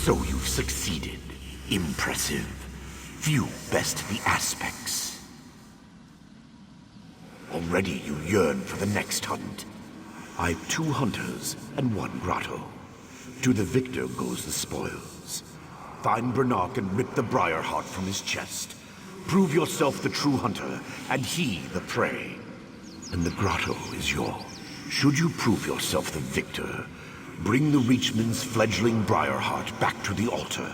So you've succeeded. Impressive. Few best the aspects. Already you yearn for the next hunt. I've 2 hunters and 1 grotto. To the victor goes the spoils. Find Brannock and rip the briar heart from his chest. Prove yourself the true hunter, and he the prey. And the grotto is yours. Should you prove yourself the victor, bring the Reachman's fledgling briar heart back to the altar.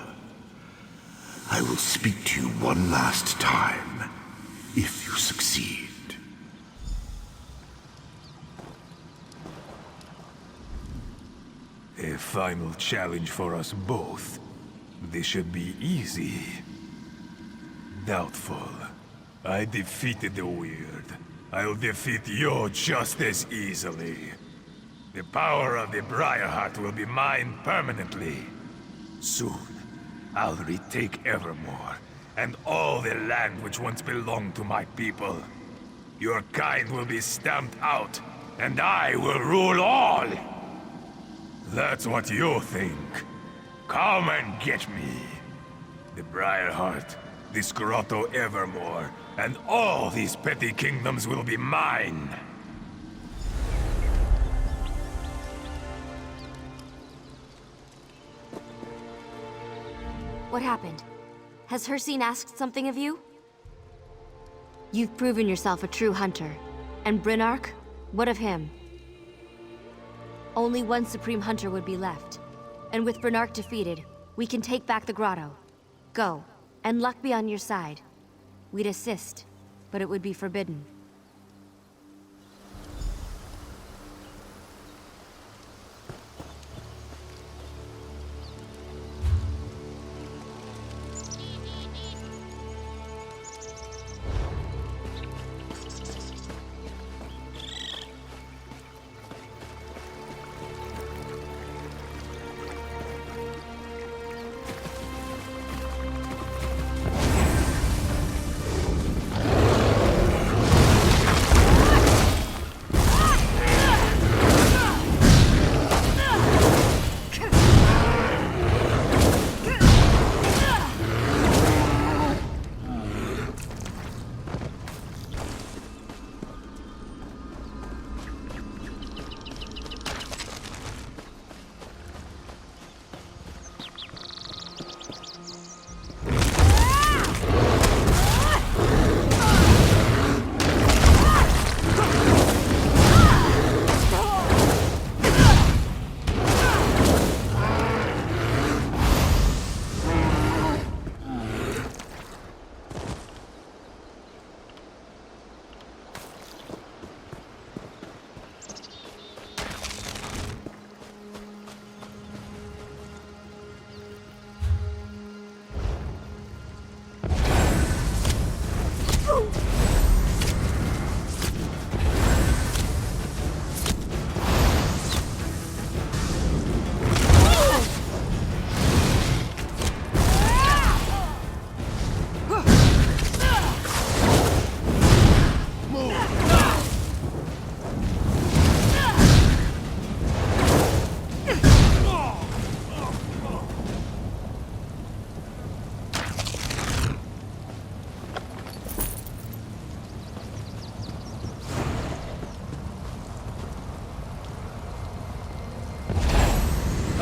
I will speak to you one last time, if you succeed. A final challenge for us both. This should be easy. Doubtful. I defeated the Weird. I'll defeat you just as easily. The power of the Briarheart will be mine permanently. Soon, I'll retake Evermore, and all the land which once belonged to my people. Your kind will be stamped out, and I will rule all! That's what you think. Come and get me. The Briarheart, this Grotto Evermore, and all these petty kingdoms will be mine. What happened? Has Hircine asked something of you? You've proven yourself a true hunter. And Brannock? What of him? Only one Supreme Hunter would be left. And with Brannock defeated, we can take back the grotto. Go, and luck be on your side. We'd assist, but it would be forbidden.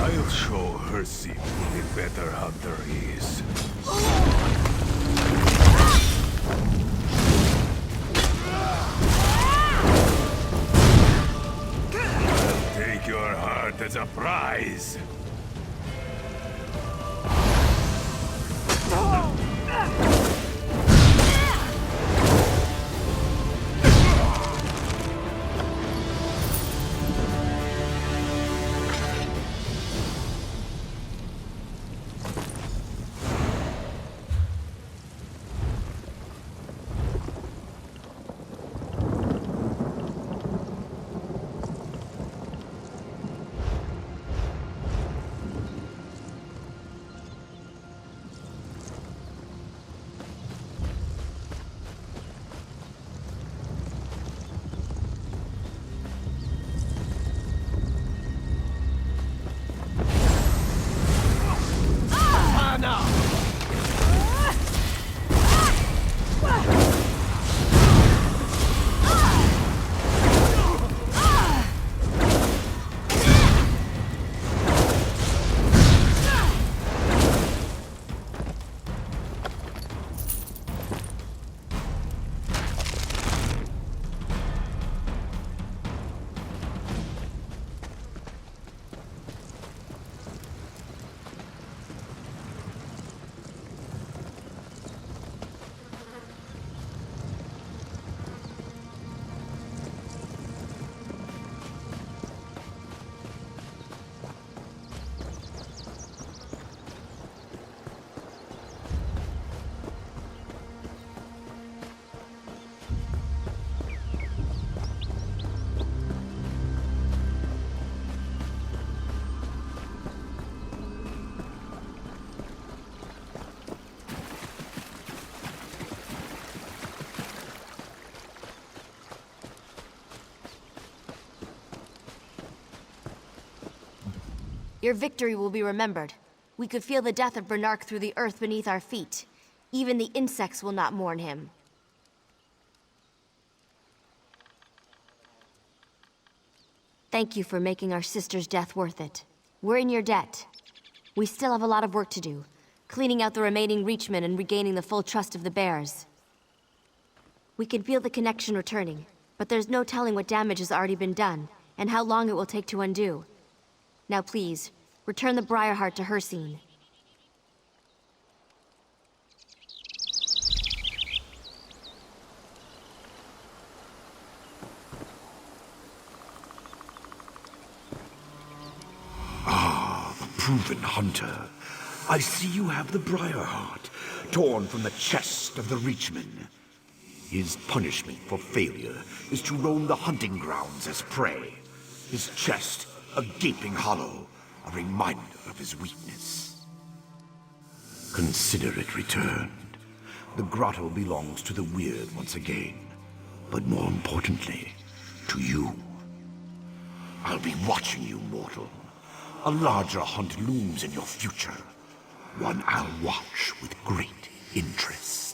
I'll show Hircine who the better hunter is. I'll take your heart as a prize. Your victory will be remembered. We could feel the death of Bernark through the earth beneath our feet. Even the insects will not mourn him. Thank you for making our sister's death worth it. We're in your debt. We still have a lot of work to do, cleaning out the remaining Reachmen and regaining the full trust of the Bears. We can feel the connection returning, but there's no telling what damage has already been done, and how long it will take to undo. Now please, return the Briarheart to Hercene. Proven hunter. I see you have the Briarheart, torn from the chest of the Reachman. His punishment for failure is to roam the hunting grounds as prey. His chest, a gaping hollow, a reminder of his weakness. Consider it returned. The grotto belongs to the Weird once again, but more importantly, to you. I'll be watching you, mortal. A larger hunt looms in your future. One I'll watch with great interest.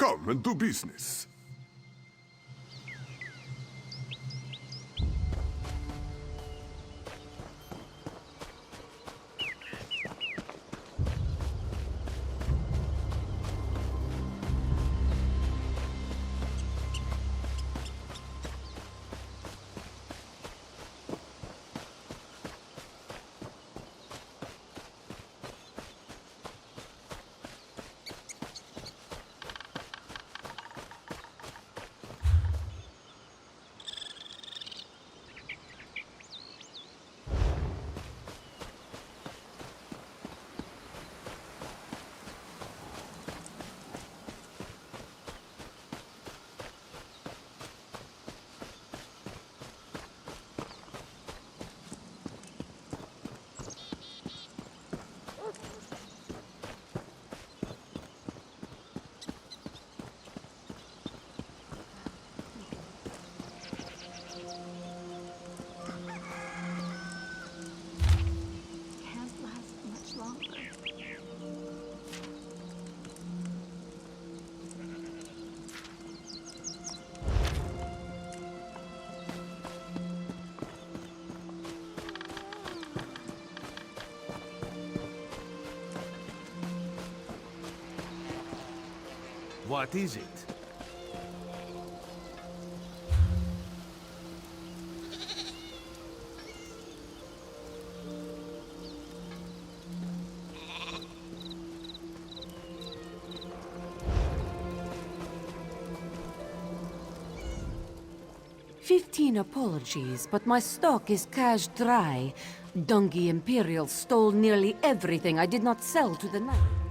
Come and do business. Can't last much longer. What is it? Apologies, but my stock is cash dry. Dungy Imperial stole nearly everything I did not sell to the knight.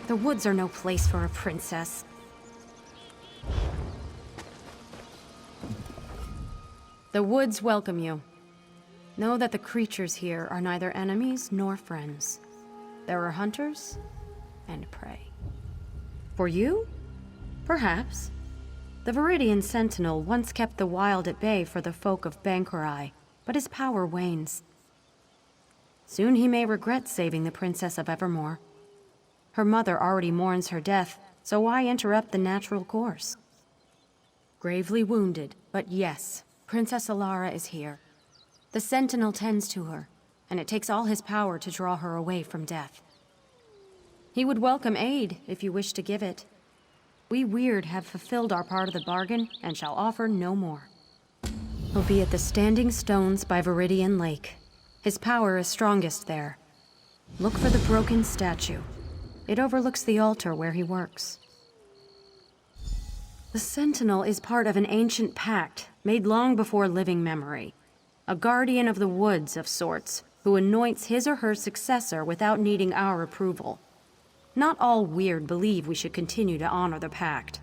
The woods are no place for a princess. The woods welcome you. Know that the creatures here are neither enemies nor friends. There are hunters and prey. For you? Perhaps. The Viridian Sentinel once kept the wild at bay for the folk of Bangkorai, but his power wanes. Soon he may regret saving the Princess of Evermore. Her mother already mourns her death, so why interrupt the natural course? Gravely wounded, but yes, Princess Alara is here. The Sentinel tends to her, and it takes all his power to draw her away from death. He would welcome aid if you wish to give it. We Weird have fulfilled our part of the bargain and shall offer no more. He'll be at the Standing Stones by Viridian Lake. His power is strongest there. Look for the broken statue. It overlooks the altar where he works. The Sentinel is part of an ancient pact made long before living memory. A guardian of the woods of sorts, who anoints his or her successor without needing our approval. Not all Weird believe we should continue to honor the pact.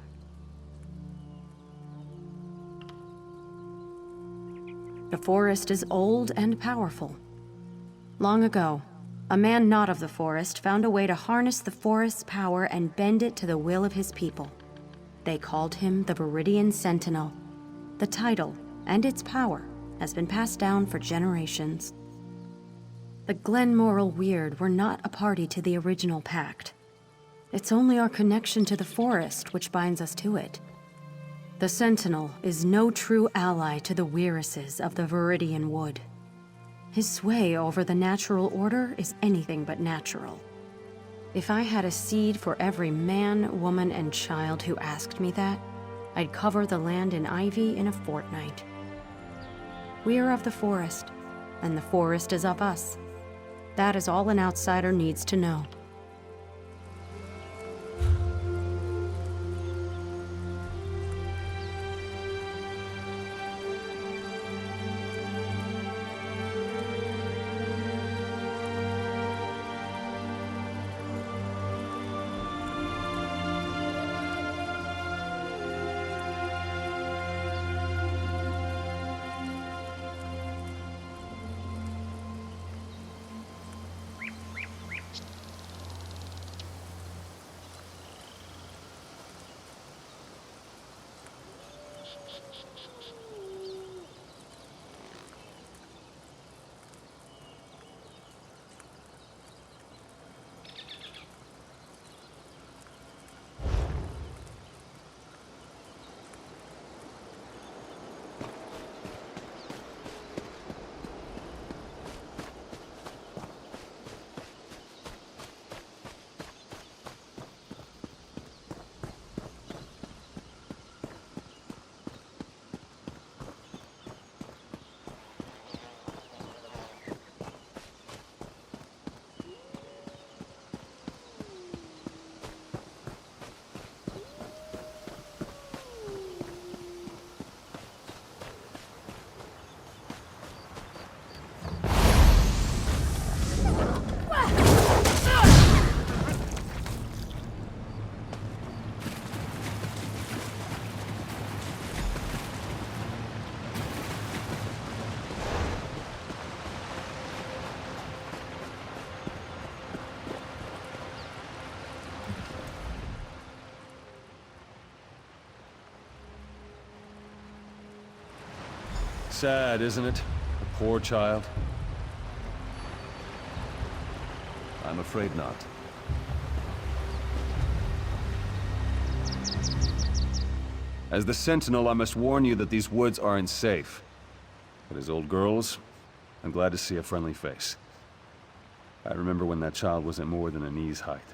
The forest is old and powerful. Long ago, a man not of the forest found a way to harness the forest's power and bend it to the will of his people. They called him the Viridian Sentinel. The title and its power has been passed down for generations. The Glenmoral Weird were not a party to the original pact. It's only our connection to the forest which binds us to it. The Sentinel is no true ally to the Weirises of the Viridian Wood. His sway over the natural order is anything but natural. If I had a seed for every man, woman, and child who asked me that, I'd cover the land in ivy in a fortnight. We are of the forest, and the forest is of us. That is all an outsider needs to know. Sad, isn't it? A poor child. I'm afraid not. As the Sentinel, I must warn you that these woods are unsafe. But as old girls, I'm glad to see a friendly face. I remember when that child wasn't more than a knee's height,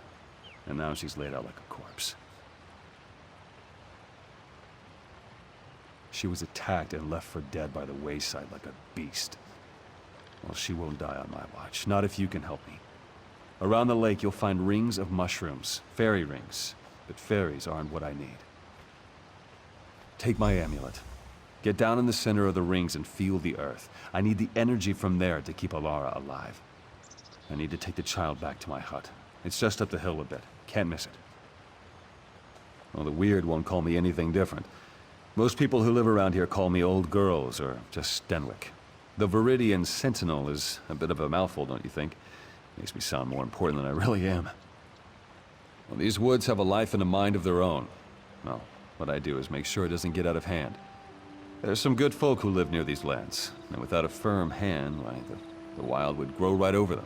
and now she's laid out like a corpse. She was attacked and left for dead by the wayside like a beast. Well, she won't die on my watch, not if you can help me. Around the lake, you'll find rings of mushrooms, fairy rings, but fairies aren't what I need. Take my amulet. Get down in the center of the rings and feel the earth. I need the energy from there to keep Alara alive. I need to take the child back to my hut. It's just up the hill a bit. Can't miss it. Well, the weird won't call me anything different. Most people who live around here call me Old Girls, or just Stenwick. The Viridian Sentinel is a bit of a mouthful, don't you think? Makes me sound more important than I really am. Well, these woods have a life and a mind of their own. Well, what I do is make sure it doesn't get out of hand. There's some good folk who live near these lands, and without a firm hand, why, the wild would grow right over them.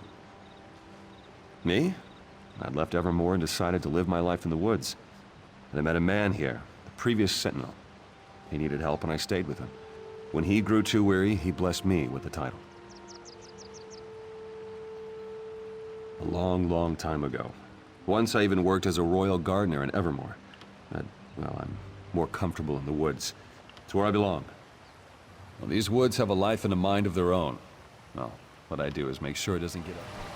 Me? I'd left Evermore and decided to live my life in the woods. And I met a man here, the previous Sentinel. He needed help and I stayed with him. When he grew too weary, he blessed me with the title. A long, long time ago. Once I even worked as a royal gardener in Evermore. But, well, I'm more comfortable in the woods. It's where I belong. Well, these woods have a life and a mind of their own. Well, what I do is make sure it doesn't get out.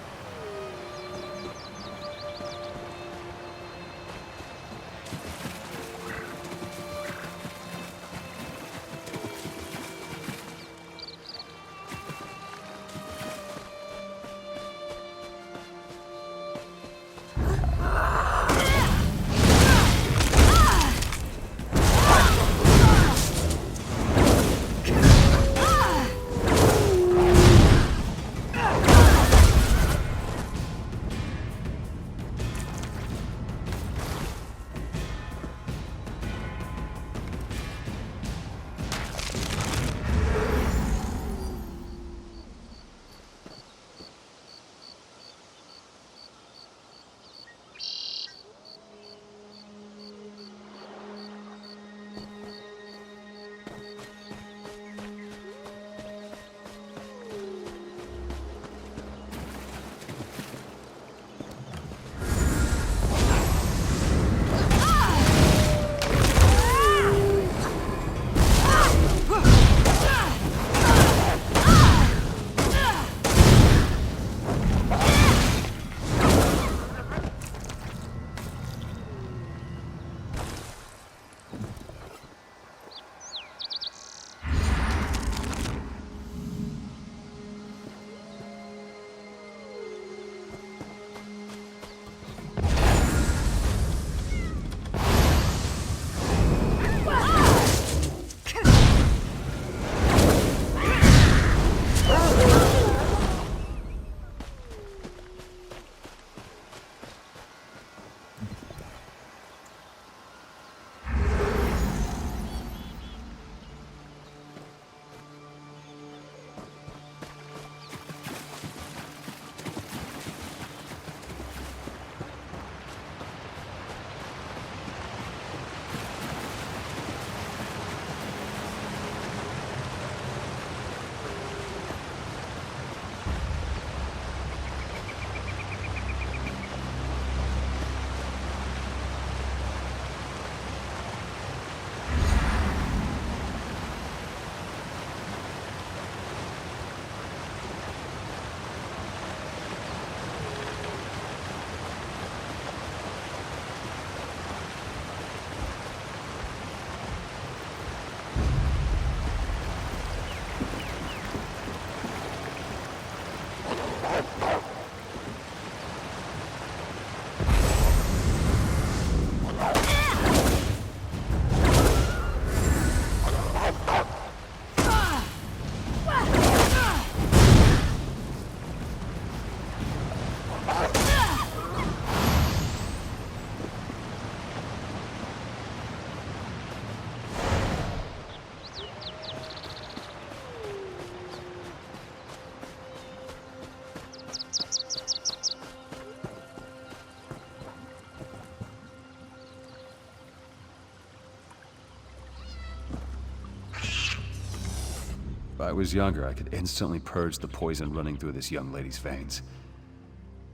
If I was younger, I could instantly purge the poison running through this young lady's veins.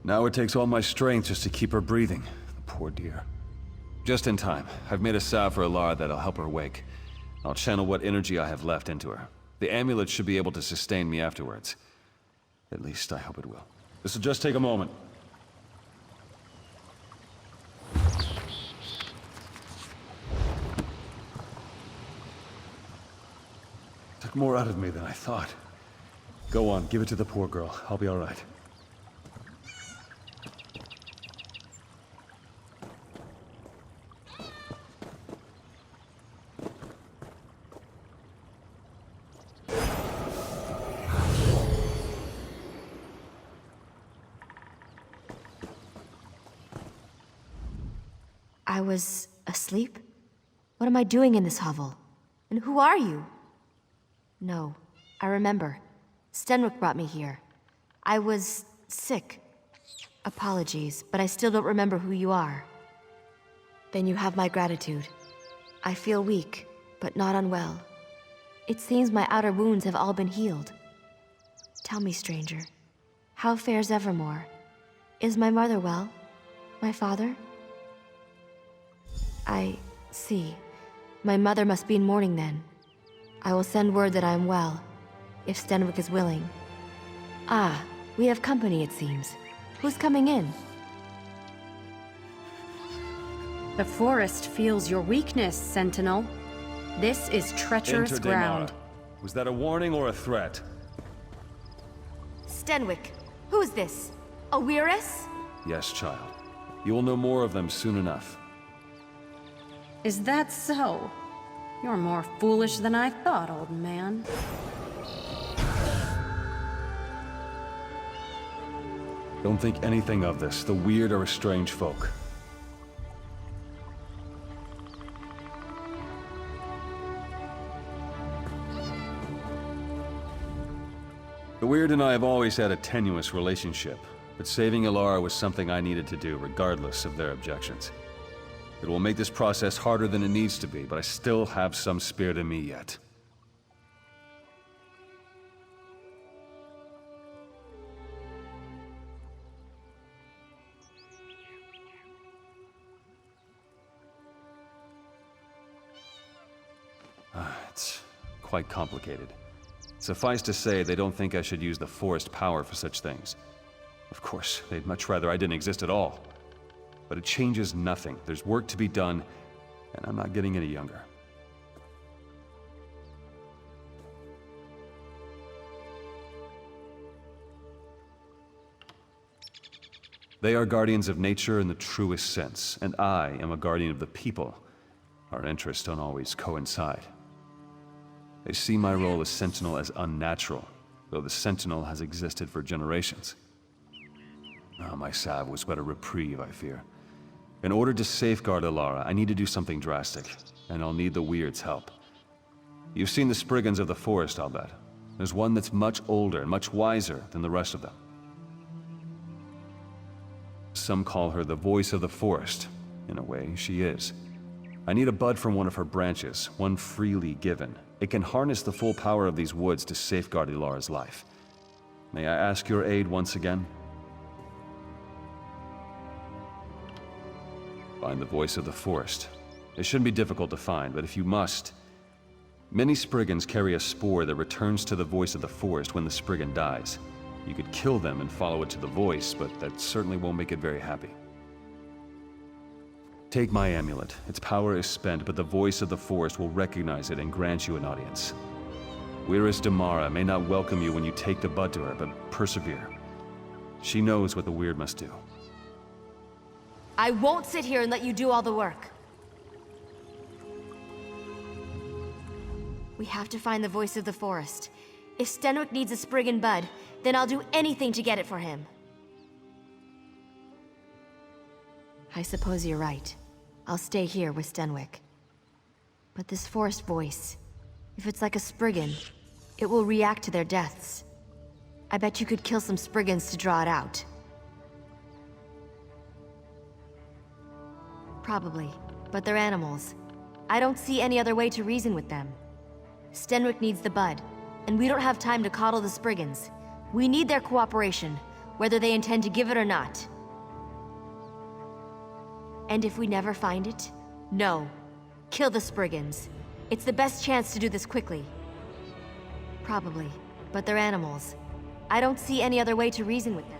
Now it takes all my strength just to keep her breathing. The poor dear. Just in time. I've made a salve for Alara that'll help her wake. I'll channel what energy I have left into her. The amulet should be able to sustain me afterwards. At least, I hope it will. This'll just take a moment. Took more out of me than I thought. Go on, give it to the poor girl. I'll be all right. I was asleep? What am I doing in this hovel? And who are you? No, I remember. Stenwick brought me here. I was sick. Apologies, but I still don't remember who you are. Then you have my gratitude. I feel weak, but not unwell. It seems my outer wounds have all been healed. Tell me, stranger, how fares Evermore? Is my mother well? My father? I see. My mother must be in mourning then. I will send word that I am well, if Stenwick is willing. Ah, we have company, it seems. Who's coming in? The forest feels your weakness, Sentinel. This is treacherous Enter ground. Damara. Was that a warning or a threat? Stenwick. Who's this? A Weirus? Yes, child. You will know more of them soon enough. Is that so? You're more foolish than I thought, old man. Don't think anything of this. The weird are a strange folk. The Weird and I have always had a tenuous relationship, but saving Ilara was something I needed to do, regardless of their objections. It will make this process harder than it needs to be, but I still have some spirit in me yet. It's quite complicated. Suffice to say, they don't think I should use the forest power for such things. Of course, they'd much rather I didn't exist at all. But it changes nothing. There's work to be done, and I'm not getting any younger. They are guardians of nature in the truest sense, and I am a guardian of the people. Our interests don't always coincide. They see my role as Sentinel as unnatural, though the Sentinel has existed for generations. My salve was but a reprieve, I fear. In order to safeguard Ilara, I need to do something drastic, and I'll need the Weird's help. You've seen the Spriggans of the forest, I'll bet. There's one that's much older and much wiser than the rest of them. Some call her the voice of the forest. In a way, she is. I need a bud from one of her branches, one freely given. It can harness the full power of these woods to safeguard Ilara's life. May I ask your aid once again? Find the voice of the forest. It shouldn't be difficult to find, but if you must... Many Spriggans carry a spore that returns to the voice of the forest when the Spriggan dies. You could kill them and follow it to the voice, but that certainly won't make it very happy. Take my amulet. Its power is spent, but the voice of the forest will recognize it and grant you an audience. Weiris Damara may not welcome you when you take the bud to her, but persevere. She knows what the Weird must do. I won't sit here and let you do all the work. We have to find the voice of the forest. If Stenwick needs a Spriggan bud, then I'll do anything to get it for him. I suppose you're right. I'll stay here with Stenwick. But this forest voice, if it's like a Spriggan, it will react to their deaths. I bet you could kill some Spriggans to draw it out. Probably, but they're animals. I don't see any other way to reason with them. Stenwick needs the bud, and we don't have time to coddle the Spriggans. We need their cooperation, whether they intend to give it or not. And if we never find it, no. Kill the Spriggans. It's the best chance to do this quickly. Probably, but they're animals. I don't see any other way to reason with them.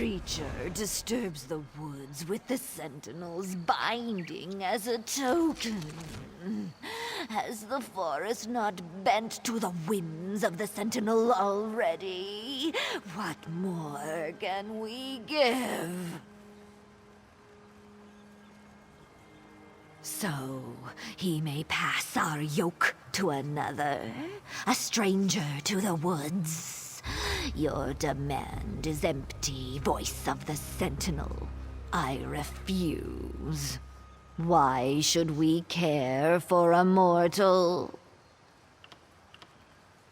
creature disturbs the woods with the Sentinel's binding as a token. Has the forest not bent to the whims of the Sentinel already? What more can we give? So, he may pass our yoke to another, a stranger to the woods. Your demand is empty, voice of the Sentinel. I refuse. Why should we care for a mortal?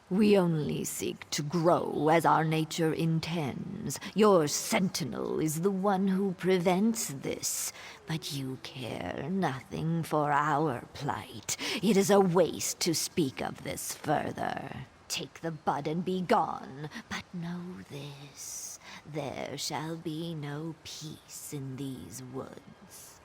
We only seek to grow as our nature intends. Your Sentinel is the one who prevents this, but you care nothing for our plight. It is a waste to speak of this further. Take the bud and be gone, but know this. There shall be no peace in these woods.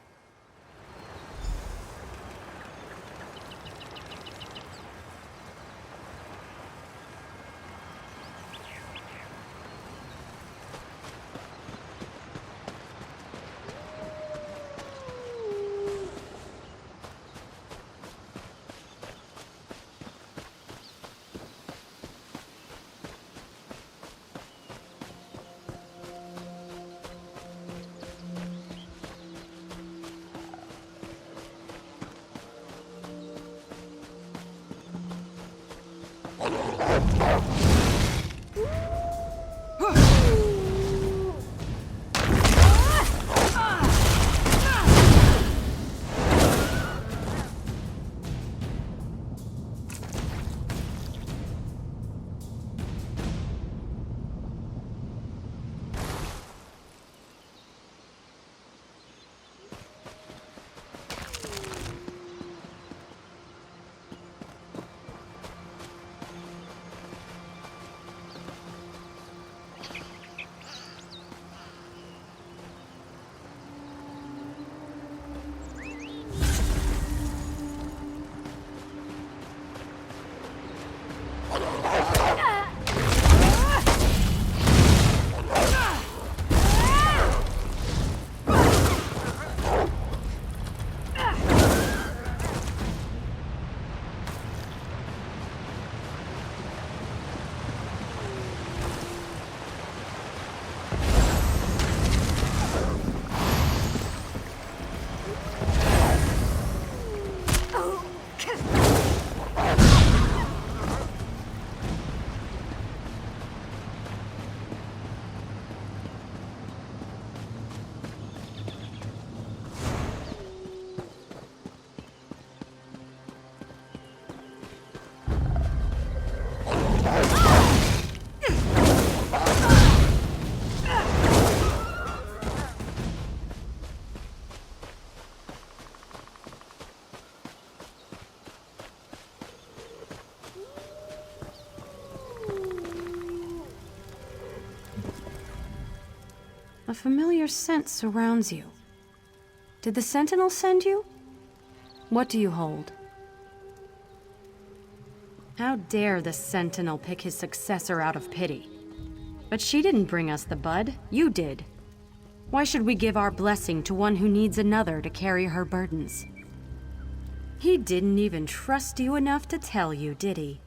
A familiar scent surrounds you. Did the Sentinel send you? What do you hold? How dare the Sentinel pick his successor out of pity? But she didn't bring us the bud, you did. Why should we give our blessing to one who needs another to carry her burdens? He didn't even trust you enough to tell you, did he?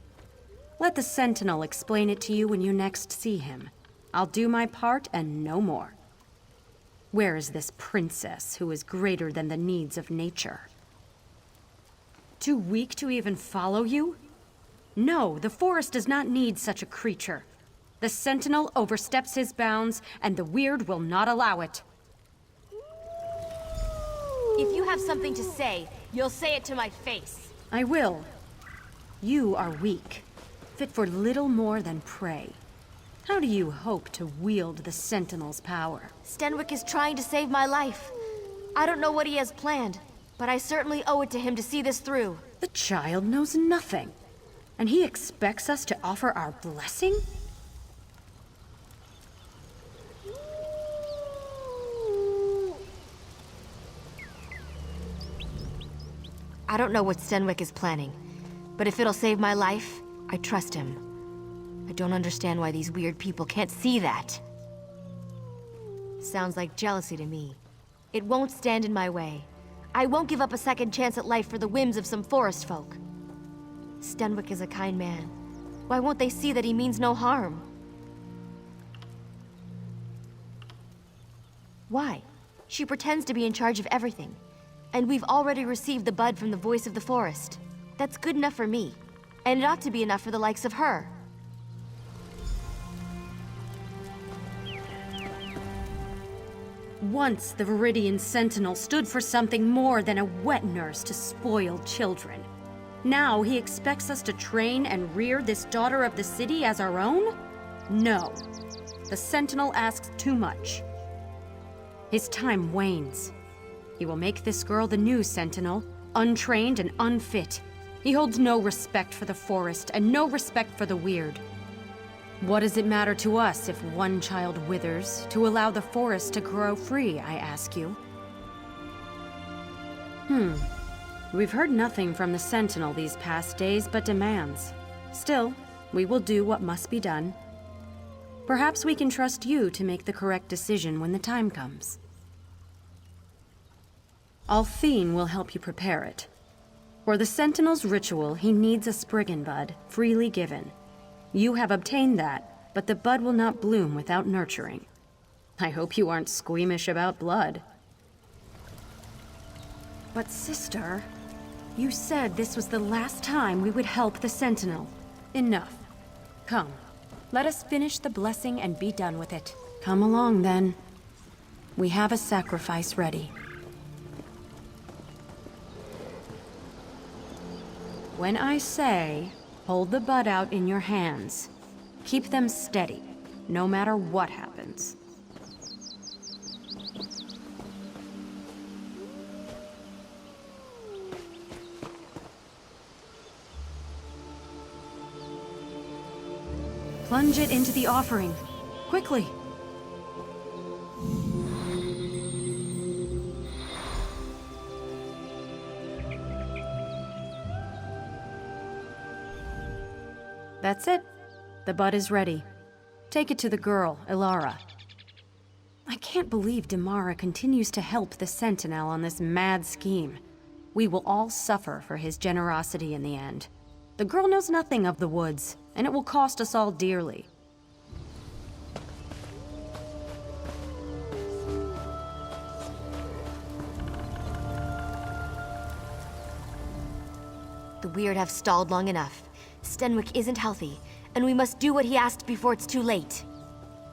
Let the Sentinel explain it to you when you next see him. I'll do my part and no more. Where is this princess who is greater than the needs of nature? Too weak to even follow you? No, the forest does not need such a creature. The Sentinel oversteps his bounds, and the Weird will not allow it. If you have something to say, you'll say it to my face. I will. You are weak, fit for little more than prey. How do you hope to wield the Sentinel's power? Stenwick is trying to save my life. I don't know what he has planned, but I certainly owe it to him to see this through. The child knows nothing, and he expects us to offer our blessing? I don't know what Stenwick is planning, but if it'll save my life, I trust him. I don't understand why these weird people can't see that. Sounds like jealousy to me. It won't stand in my way. I won't give up a second chance at life for the whims of some forest folk. Stenwick is a kind man. Why won't they see that he means no harm? Why? She pretends to be in charge of everything. And we've already received the bud from the voice of the forest. That's good enough for me. And it ought to be enough for the likes of her. Once the Viridian Sentinel stood for something more than a wet nurse to spoil children. Now he expects us to train and rear this daughter of the city as our own? No. The Sentinel asks too much. His time wanes. He will make this girl the new Sentinel, untrained and unfit. He holds no respect for the forest and no respect for the weird. What does it matter to us if one child withers to allow the forest to grow free, I ask you? We've heard nothing from the Sentinel these past days but demands. Still, we will do what must be done. Perhaps we can trust you to make the correct decision when the time comes. Althine will help you prepare it. For the Sentinel's ritual, he needs a Spriggan bud, freely given. You have obtained that, but the bud will not bloom without nurturing. I hope you aren't squeamish about blood. But sister, you said this was the last time we would help the Sentinel. Enough. Come, let us finish the blessing and be done with it. Come along, then. We have a sacrifice ready. When I say, hold the bud out in your hands, keep them steady, no matter what happens. Plunge it into the offering. Quickly. That's it. The bud is ready. Take it to the girl, Ilara. I can't believe Damara continues to help the Sentinel on this mad scheme. We will all suffer for his generosity in the end. The girl knows nothing of the woods, and it will cost us all dearly. The weird have stalled long enough. Stenwick isn't healthy, and we must do what he asked before it's too late.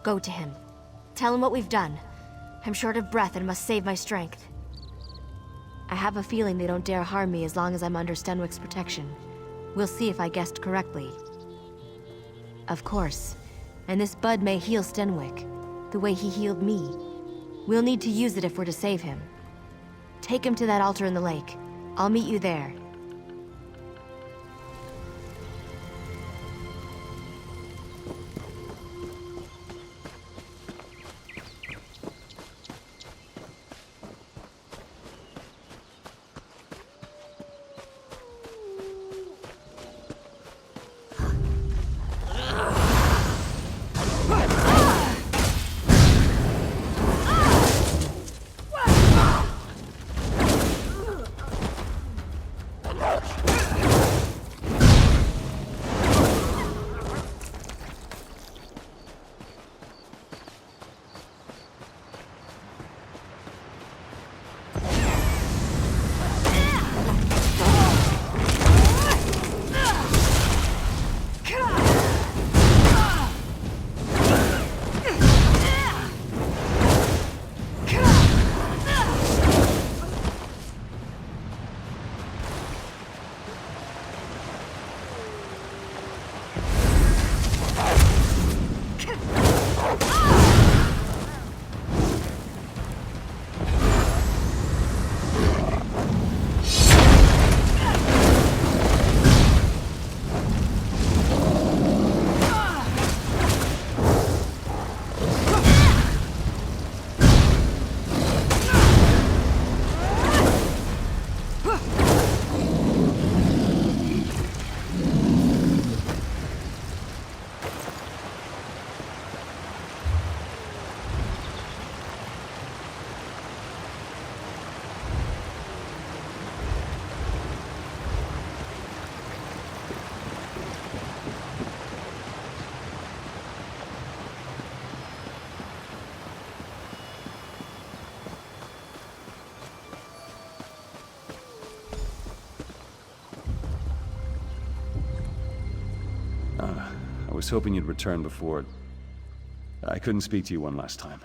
Go to him. Tell him what we've done. I'm short of breath and must save my strength. I have a feeling they don't dare harm me as long as I'm under Stenwick's protection. We'll see if I guessed correctly. Of course. And this bud may heal Stenwick, the way he healed me. We'll need to use it if we're to save him. Take him to that altar in the lake. I'll meet you there. was hoping you'd return before... I couldn't speak to you one last time.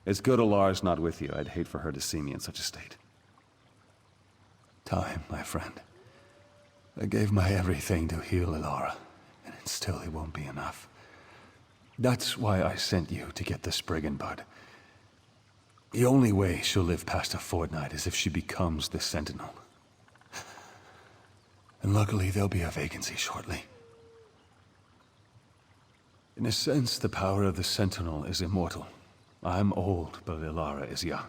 It's good Alar's not with you. I'd hate for her to see me in such a state. Time, my friend. I gave my everything to heal Alara, and still it won't be enough. That's why I sent you to get the Spriggan Bud. The only way she'll live past a fortnight is if she becomes the Sentinel. And luckily, there'll be a vacancy shortly. In a sense, the power of the Sentinel is immortal. I'm old, but Alara is young.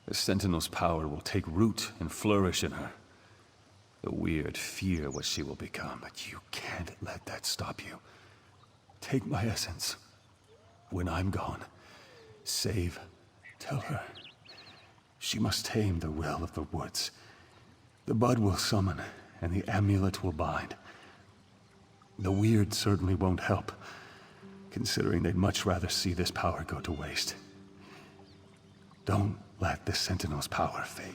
The Sentinel's power will take root and flourish in her. The weird fear what she will become, but you can't let that stop you. Take my essence. When I'm gone, save, tell her. She must tame the will of the woods. The bud will summon, and the amulet will bind. The weird certainly won't help, considering they'd much rather see this power go to waste. Don't let the Sentinel's power fade.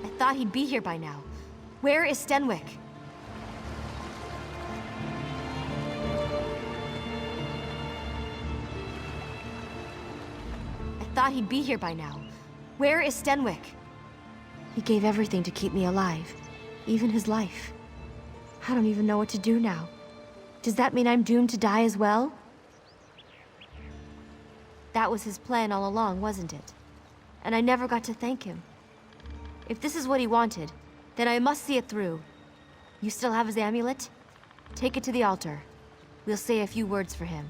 I thought he'd be here by now. Where is Stenwick? I thought he'd be here by now. Where is Stenwick? He gave everything to keep me alive, even his life. I don't even know what to do now. Does that mean I'm doomed to die as well? That was his plan all along, wasn't it? And I never got to thank him. If this is what he wanted, then I must see it through. You still have his amulet? Take it to the altar. We'll say a few words for him.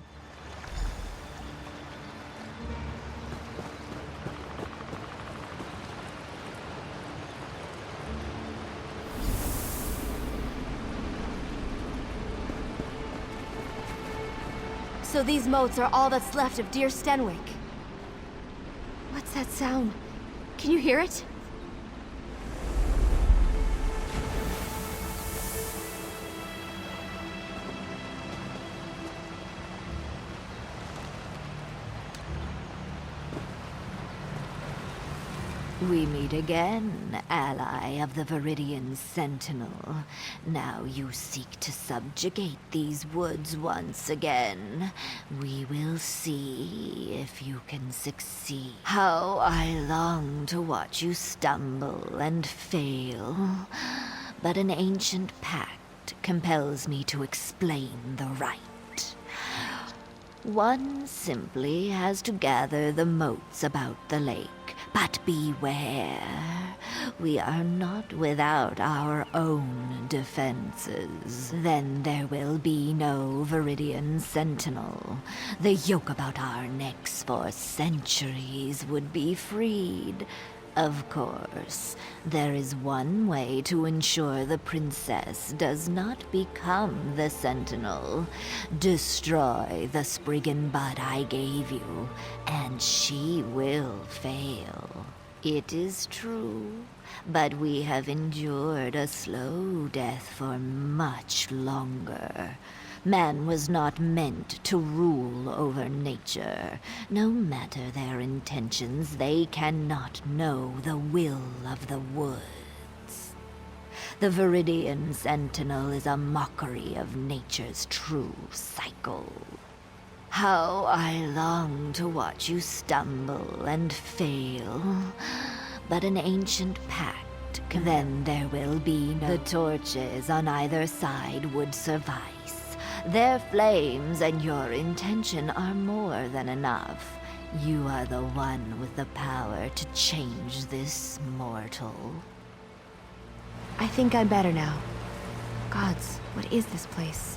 So these moats are all that's left of dear Stenwick. What's that sound? Can you hear it? We meet again, ally of the Viridian Sentinel. Now you seek to subjugate these woods once again. We will see if you can succeed. How I long to watch you stumble and fail. But an ancient pact compels me to explain the rite. One simply has to gather the moats about the lake. But beware, we are not without our own defenses. Then there will be no Viridian Sentinel. The yoke about our necks for centuries would be freed. Of course, there is one way to ensure the princess does not become the Sentinel. Destroy the Spriggan Bud I gave you, and she will fail. It is true, but we have endured a slow death for much longer. Man was not meant to rule over nature. No matter their intentions, they cannot know the will of the woods. The Viridian Sentinel is a mockery of nature's true cycle. How I long to watch you stumble and fail. But an ancient pact, then there will be no... The torches on either side would suffice. Their flames and your intention are more than enough. You are the one with the power to change this mortal. I think I'm better now. Gods, what is this place?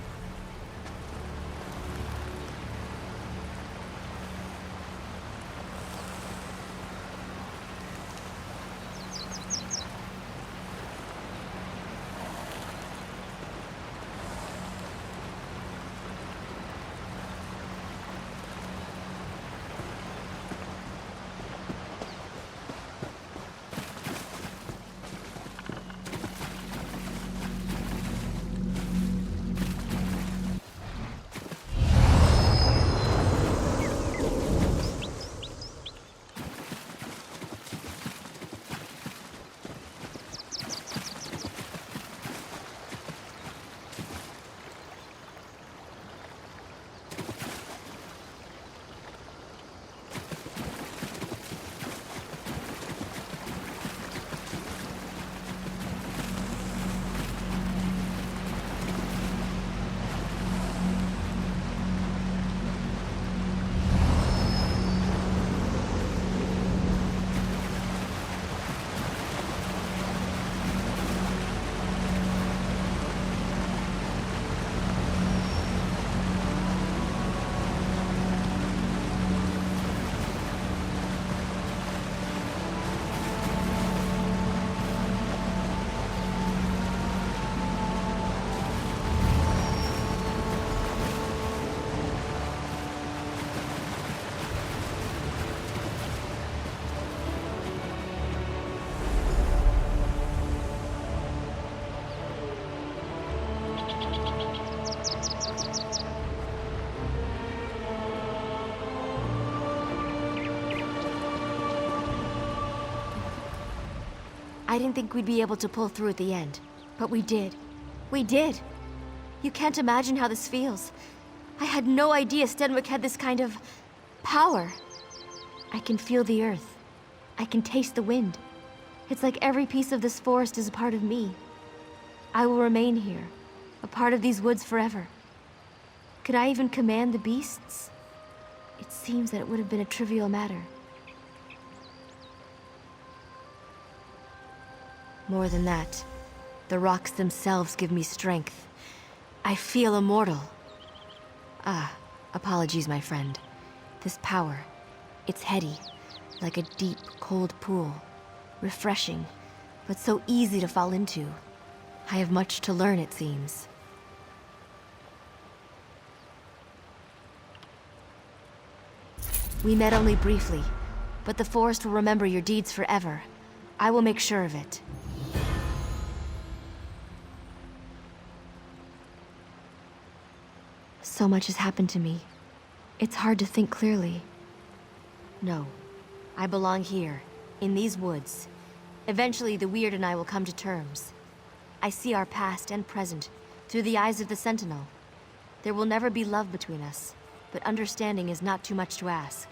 I didn't think we'd be able to pull through at the end, but we did. We did! You can't imagine how this feels. I had no idea Stenwick had this kind of power. I can feel the earth. I can taste the wind. It's like every piece of this forest is a part of me. I will remain here, a part of these woods forever. Could I even command the beasts? It seems that it would have been a trivial matter. More than that, the rocks themselves give me strength. I feel immortal. Apologies, my friend. This power, it's heady, like a deep, cold pool. Refreshing, but so easy to fall into. I have much to learn, it seems. We met only briefly, but the forest will remember your deeds forever. I will make sure of it. So much has happened to me. It's hard to think clearly. No, I belong here, in these woods. Eventually, the Weird and I will come to terms. I see our past and present through the eyes of the Sentinel. There will never be love between us, but understanding is not too much to ask.